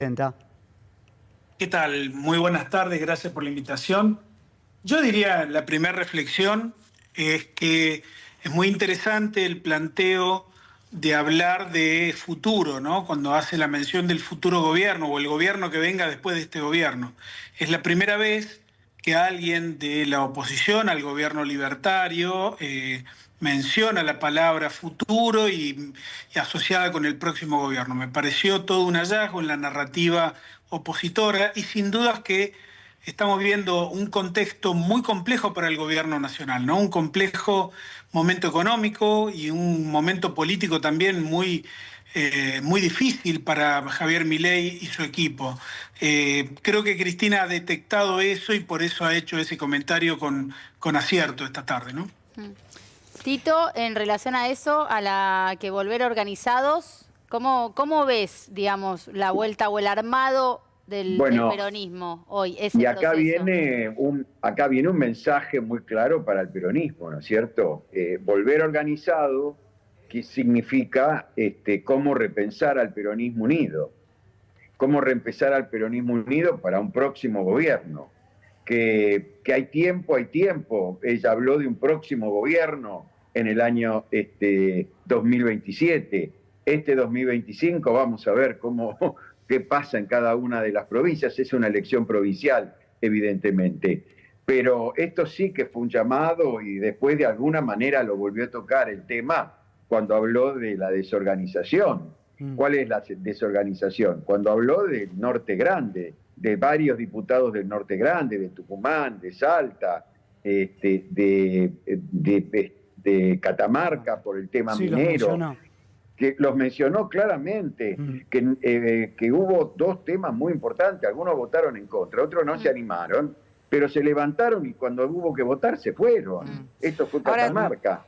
Presidenta. ¿Qué tal? Muy buenas tardes, gracias por la invitación. Yo diría, la primera reflexión es que es muy interesante el planteo de hablar de futuro, ¿no? Cuando hace la mención del futuro gobierno o el gobierno que venga después de este gobierno. Es la primera vez que alguien de la oposición al gobierno libertario menciona la palabra futuro y asociada con el próximo gobierno. Me pareció todo un hallazgo en la narrativa opositora y sin dudas que estamos viviendo un contexto muy complejo para el gobierno nacional, ¿no? Un complejo momento económico y un momento político también muy difícil para Javier Milei y su equipo. Creo que Cristina ha detectado eso y por eso ha hecho ese comentario con acierto esta tarde, ¿no? Tito, en relación a eso, a la que volver organizados, ¿cómo ves, digamos, la vuelta o el armado del Bueno, peronismo hoy, ese y acá proceso? acá viene un mensaje muy claro para el peronismo, ¿no es cierto? Volver organizado, que significa cómo repensar al peronismo unido, cómo reempezar al peronismo unido para un próximo gobierno. Que hay tiempo, hay tiempo. Ella habló de un próximo gobierno en el año 2027. Este 2025 vamos a ver qué pasa en cada una de las provincias. Es una elección provincial, evidentemente. Pero esto sí que fue un llamado y después de alguna manera lo volvió a tocar el tema cuando habló de la desorganización. ¿Cuál es la desorganización? Cuando habló del Norte Grande, de varios diputados del Norte Grande, de Tucumán, de Salta, de Catamarca por el tema minero, que los mencionó claramente, que hubo dos temas muy importantes, algunos votaron en contra, otros no se animaron, pero se levantaron y cuando hubo que votar se fueron. Esto fue Catamarca.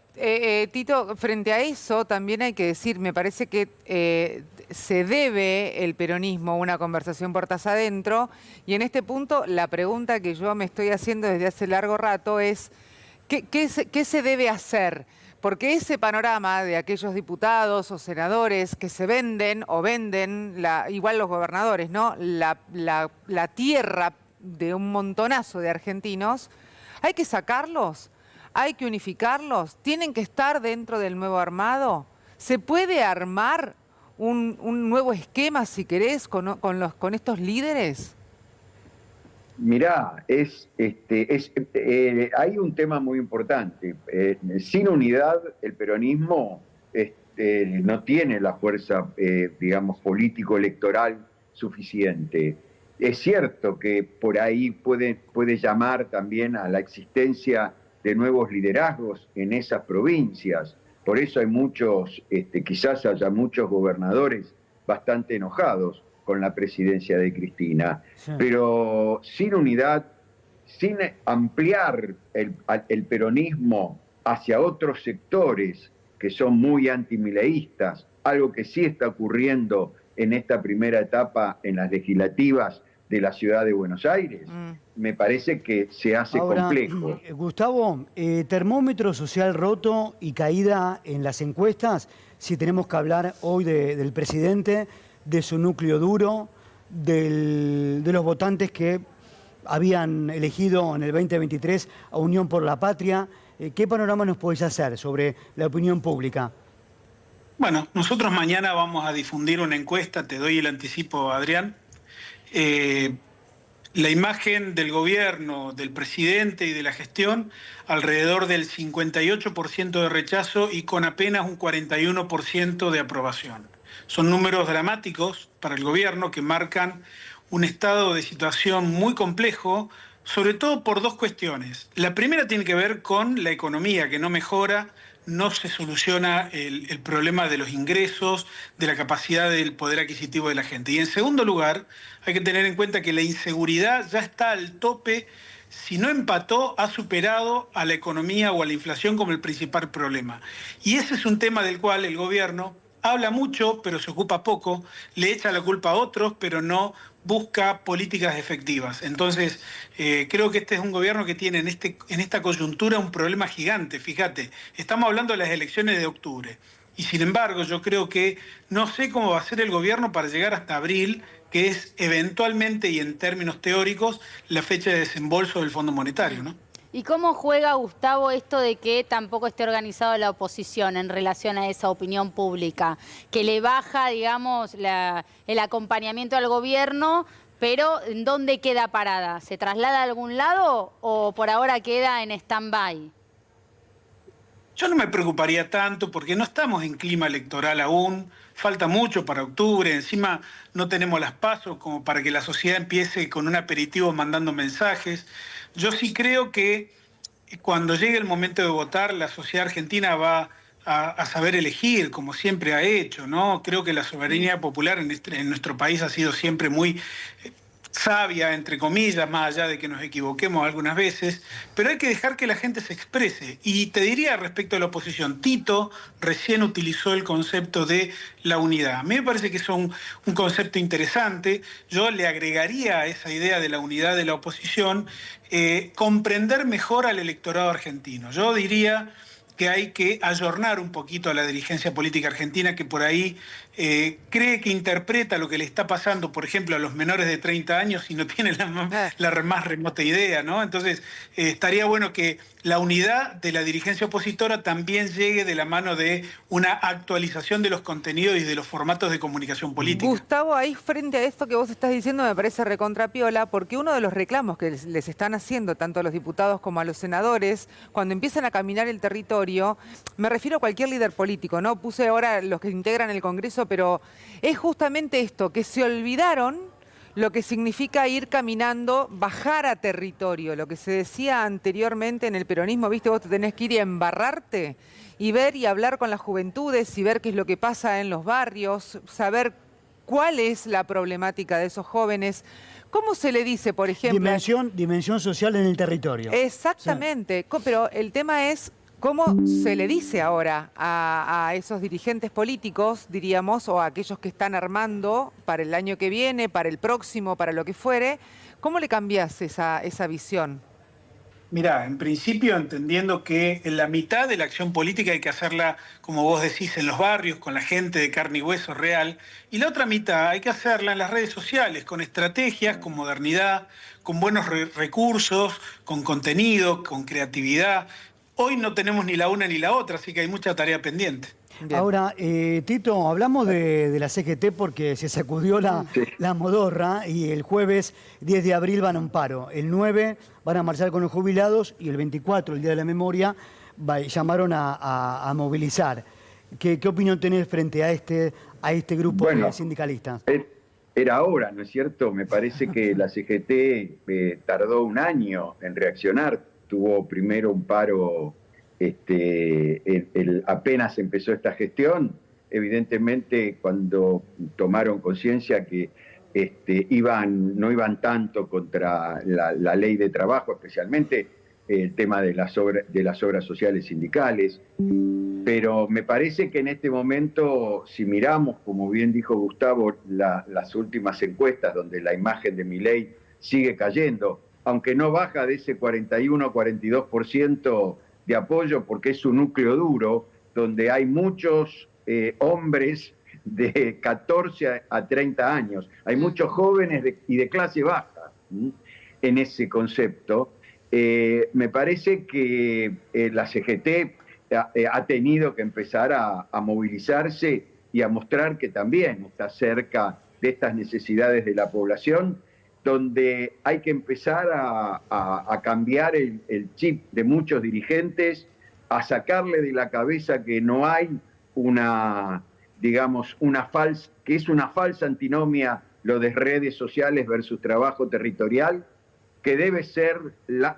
Tito, frente a eso también hay que decir, me parece que se debe el peronismo a una conversación puertas adentro, y en este punto la pregunta que yo me estoy haciendo desde hace largo rato es, ¿qué se debe hacer? Porque ese panorama de aquellos diputados o senadores que se venden o venden, igual los gobernadores, ¿no? La tierra de un montonazo de argentinos, hay que sacarlos. ¿Hay que unificarlos? ¿Tienen que estar dentro del nuevo armado? ¿Se puede armar un nuevo esquema, si querés, con estos líderes? Mirá, hay un tema muy importante. Sin unidad, el peronismo no tiene la fuerza, digamos, político-electoral suficiente. Es cierto que por ahí puede llamar también a la existencia de nuevos liderazgos en esas provincias. Por eso hay quizás haya muchos gobernadores bastante enojados con la presidencia de Cristina. Sí. Pero sin unidad, sin ampliar el peronismo hacia otros sectores que son muy antimileístas, algo que sí está ocurriendo en esta primera etapa en las legislativas de la ciudad de Buenos Aires, me parece que se hace complejo. Gustavo, termómetro social roto y caída en las encuestas, si tenemos que hablar hoy del presidente, de su núcleo duro, de los votantes que habían elegido en el 2023 a Unión por la Patria. ¿Qué panorama nos podéis hacer sobre la opinión pública? Bueno, nosotros mañana vamos a difundir una encuesta, te doy el anticipo, Adrián. La imagen del gobierno, del presidente y de la gestión, alrededor del 58% de rechazo y con apenas un 41% de aprobación. Son números dramáticos para el gobierno que marcan un estado de situación muy complejo, sobre todo por dos cuestiones. La primera tiene que ver con la economía, que no mejora, no se soluciona el problema de los ingresos, de la capacidad del poder adquisitivo de la gente. Y en segundo lugar, hay que tener en cuenta que la inseguridad ya está al tope. Si no empató, ha superado a la economía o a la inflación como el principal problema. Y ese es un tema del cual el gobierno habla mucho, pero se ocupa poco, le echa la culpa a otros, pero no busca políticas efectivas. Entonces, creo que este es un gobierno que tiene en esta coyuntura un problema gigante. Fíjate, estamos hablando de las elecciones de octubre. Y sin embargo, yo creo que no sé cómo va a ser el gobierno para llegar hasta abril, que es eventualmente y en términos teóricos la fecha de desembolso del Fondo Monetario, ¿no? ¿Y cómo juega, Gustavo, esto de que tampoco esté organizado la oposición en relación a esa opinión pública? Que le baja, digamos, el acompañamiento al gobierno, pero ¿en dónde queda parada? ¿Se traslada a algún lado o por ahora queda en stand-by? Yo no me preocuparía tanto porque no estamos en clima electoral aún, falta mucho para octubre, encima no tenemos las PASO como para que la sociedad empiece con un aperitivo mandando mensajes. Yo sí creo que cuando llegue el momento de votar, la sociedad argentina va a saber elegir, como siempre ha hecho, ¿no? Creo que la soberanía popular en nuestro país ha sido siempre muy sabia, entre comillas, más allá de que nos equivoquemos algunas veces, pero hay que dejar que la gente se exprese. Y te diría respecto a la oposición, Tito recién utilizó el concepto de la unidad. A mí me parece que es un concepto interesante. Yo le agregaría a esa idea de la unidad de la oposición comprender mejor al electorado argentino. Yo diría que hay que ayornar un poquito a la dirigencia política argentina que por ahí cree que interpreta lo que le está pasando, por ejemplo, a los menores de 30 años y no tiene la más remota idea, ¿no? Entonces, estaría bueno que la unidad de la dirigencia opositora también llegue de la mano de una actualización de los contenidos y de los formatos de comunicación política. Gustavo, ahí frente a esto que vos estás diciendo me parece recontrapiola, porque uno de los reclamos que les están haciendo tanto a los diputados como a los senadores, cuando empiezan a caminar el territorio, me refiero a cualquier líder político, ¿no? Puse ahora los que integran el Congreso, pero es justamente esto, que se olvidaron lo que significa ir caminando, bajar a territorio, lo que se decía anteriormente en el peronismo, viste, vos te tenés que ir y embarrarte y ver y hablar con las juventudes y ver qué es lo que pasa en los barrios, saber cuál es la problemática de esos jóvenes. ¿Cómo se le dice, por ejemplo? Dimensión social en el territorio. Exactamente, sí. Pero el tema es cómo se le dice ahora a esos dirigentes políticos, diríamos, o a aquellos que están armando para el año que viene, para el próximo, para lo que fuere, ¿cómo le cambiás esa visión? Mirá, en principio entendiendo que en la mitad de la acción política hay que hacerla, como vos decís, en los barrios, con la gente de carne y hueso real, y la otra mitad hay que hacerla en las redes sociales, con estrategias, con modernidad, con buenos recursos, con contenido, con creatividad. Hoy no tenemos ni la una ni la otra, así que hay mucha tarea pendiente. Bien. Ahora, Tito, hablamos de la CGT porque se sacudió la modorra y el jueves 10 de abril van a un paro. El 9 van a marchar con los jubilados y el 24, el Día de la Memoria, llamaron a movilizar. ¿Qué opinión tenés frente a este grupo de sindicalistas? Era ahora, ¿no es cierto? Me parece que la CGT tardó un año en reaccionar. Tuvo primero un paro apenas empezó esta gestión. Evidentemente, cuando tomaron conciencia que no iban tanto contra la ley de trabajo, especialmente el tema de las obras sociales sindicales. Pero me parece que en este momento, si miramos, como bien dijo Gustavo, las últimas encuestas donde la imagen de Milei sigue cayendo, aunque no baja de ese 41-42% de apoyo, porque es un núcleo duro, donde hay muchos hombres de 14 a 30 años, hay muchos jóvenes y de clase baja en ese concepto. Me parece que la CGT ha tenido que empezar a movilizarse y a mostrar que también está cerca de estas necesidades de la población, donde hay que empezar a cambiar el chip de muchos dirigentes, a sacarle de la cabeza que no hay que es una falsa antinomia lo de redes sociales versus trabajo territorial, que debe ser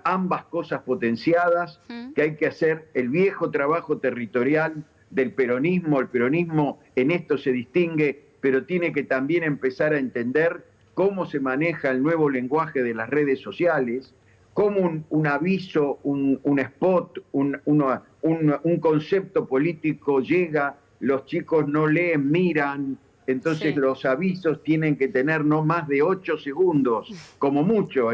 ambas cosas potenciadas, que hay que hacer el viejo trabajo territorial del peronismo. El peronismo en esto se distingue, pero tiene que también empezar a entender cómo se maneja el nuevo lenguaje de las redes sociales, cómo un aviso, un spot, un concepto político llega, los chicos no leen, miran, entonces los avisos tienen que tener no más de 8 segundos, como mucho,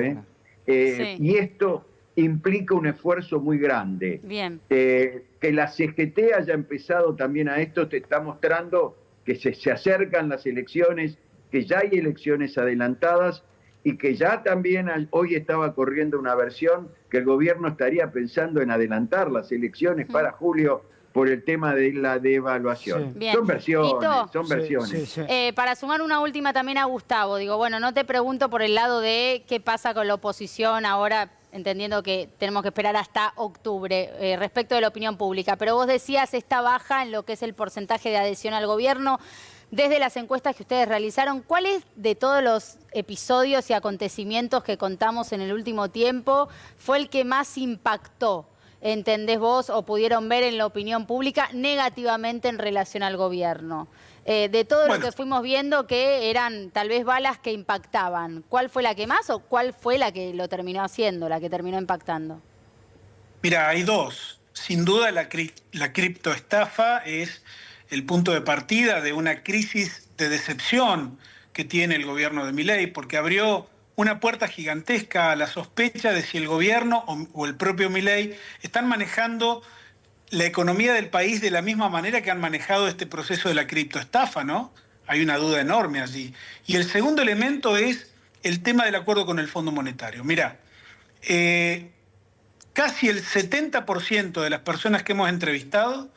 y esto implica un esfuerzo muy grande. Bien. Que la CGT haya empezado también a esto te está mostrando que se acercan las elecciones que ya hay elecciones adelantadas y que ya también hoy estaba corriendo una versión que el gobierno estaría pensando en adelantar las elecciones para julio por el tema de la devaluación. Bien. Son versiones, Tito, son versiones. para sumar una última también a Gustavo, digo, bueno, no te pregunto por el lado de qué pasa con la oposición ahora, entendiendo que tenemos que esperar hasta octubre respecto de la opinión pública, pero vos decías esta baja en lo que es el porcentaje de adhesión al gobierno. Desde las encuestas que ustedes realizaron, ¿cuál es de todos los episodios y acontecimientos que contamos en el último tiempo fue el que más impactó, entendés vos, o pudieron ver en la opinión pública negativamente en relación al gobierno? De todo lo que fuimos viendo que eran tal vez balas que impactaban, ¿cuál fue la que más o cuál fue la que lo terminó haciendo, la que terminó impactando? Mira, hay dos. Sin duda la criptoestafa es el punto de partida de una crisis de decepción que tiene el gobierno de Milei, porque abrió una puerta gigantesca a la sospecha de si el gobierno o el propio Milei están manejando la economía del país de la misma manera que han manejado este proceso de la criptoestafa, ¿no? Hay una duda enorme allí. Y el segundo elemento es el tema del acuerdo con el Fondo Monetario. Mirá, casi el 70% de las personas que hemos entrevistado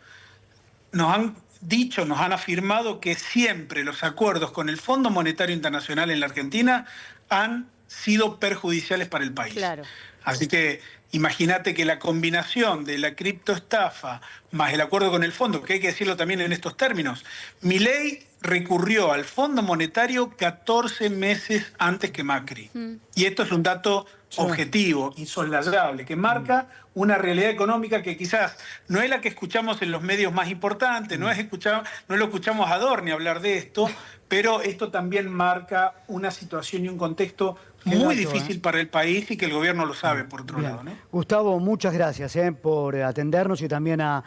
nos han dicho, nos han afirmado que siempre los acuerdos con el Fondo Monetario Internacional en la Argentina han sido perjudiciales para el país. Claro. Así que imagínate que la combinación de la criptoestafa más el acuerdo con el fondo, que hay que decirlo también en estos términos, Milei recurrió al Fondo Monetario 14 meses antes que Macri. Y esto es un dato objetivo, insoslayable, que marca una realidad económica que quizás no es la que escuchamos en los medios más importantes, no lo escuchamos a Adorni hablar de esto, pero esto también marca una situación y un contexto muy difícil para el país y que el gobierno lo sabe, por otro lado, ¿no? Gustavo, muchas gracias por atendernos y también a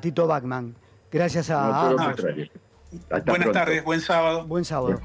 Tito Bachmann. Gracias a... No, todo lo contrario. Hasta Buenas pronto. tardes, buen sábado. Buen sábado.